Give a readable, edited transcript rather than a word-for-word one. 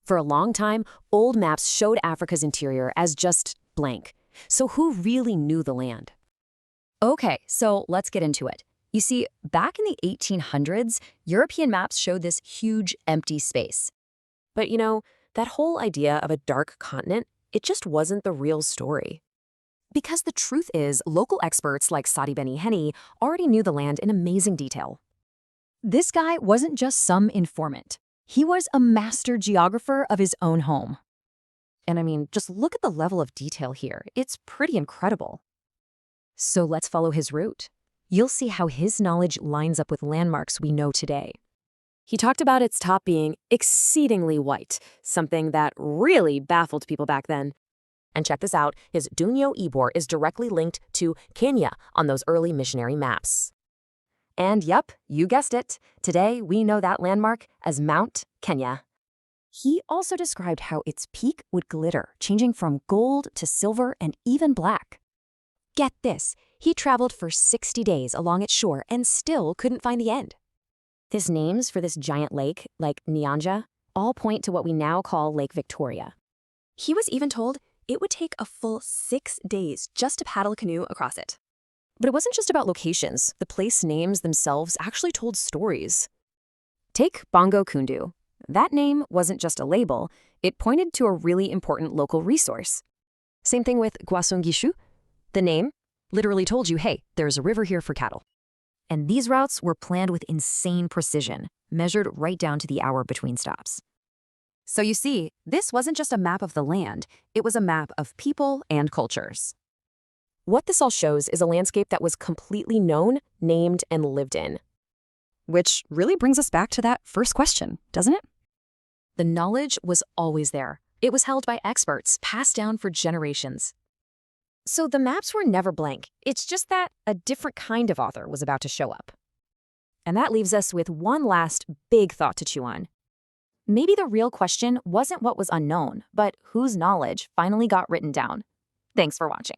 For a long time, old maps showed Africa's interior as just blank. So who really knew the land? Okay, so let's get into it. You see, back in the 1800s, European maps showed this huge empty space. But that whole idea of a dark continent, it just wasn't the real story. Because the truth is, local experts like Sadi Bin Ahedi already knew the land in amazing detail. This guy wasn't just some informant. He was a master geographer of his own home. And I mean, just look at the level of detail here. It's pretty incredible. So let's follow his route. You'll see how his knowledge lines up with landmarks we know today. He talked about its top being exceedingly white, something that really baffled people back then. And check this out, his Doenyo Ebor is directly linked to Kenya on those early missionary maps. And yep, you guessed it, today we know that landmark as Mount Kenya. He also described how its peak would glitter, changing from gold to silver and even black. Get this, he traveled for 60 days along its shore and still couldn't find the end. His names for this giant lake, like Nyanja, all point to what we now call Lake Victoria. He was even told it would take a full 6 days just to paddle a canoe across it. But it wasn't just about locations. The place names themselves actually told stories. Take Bongo Kundu. That name wasn't just a label, it pointed to a really important local resource. Same thing with Gwasungishu. The name literally told you, hey, there's a river here for cattle. And these routes were planned with insane precision, measured right down to the hour between stops. So you see, this wasn't just a map of the land, it was a map of people and cultures. What this all shows is a landscape that was completely known, named, and lived in. Which really brings us back to that first question, doesn't it? The knowledge was always there. It was held by experts, passed down for generations. So the maps were never blank. It's just that a different kind of author was about to show up. And that leaves us with one last big thought to chew on. Maybe the real question wasn't what was unknown, but whose knowledge finally got written down. Thanks for watching.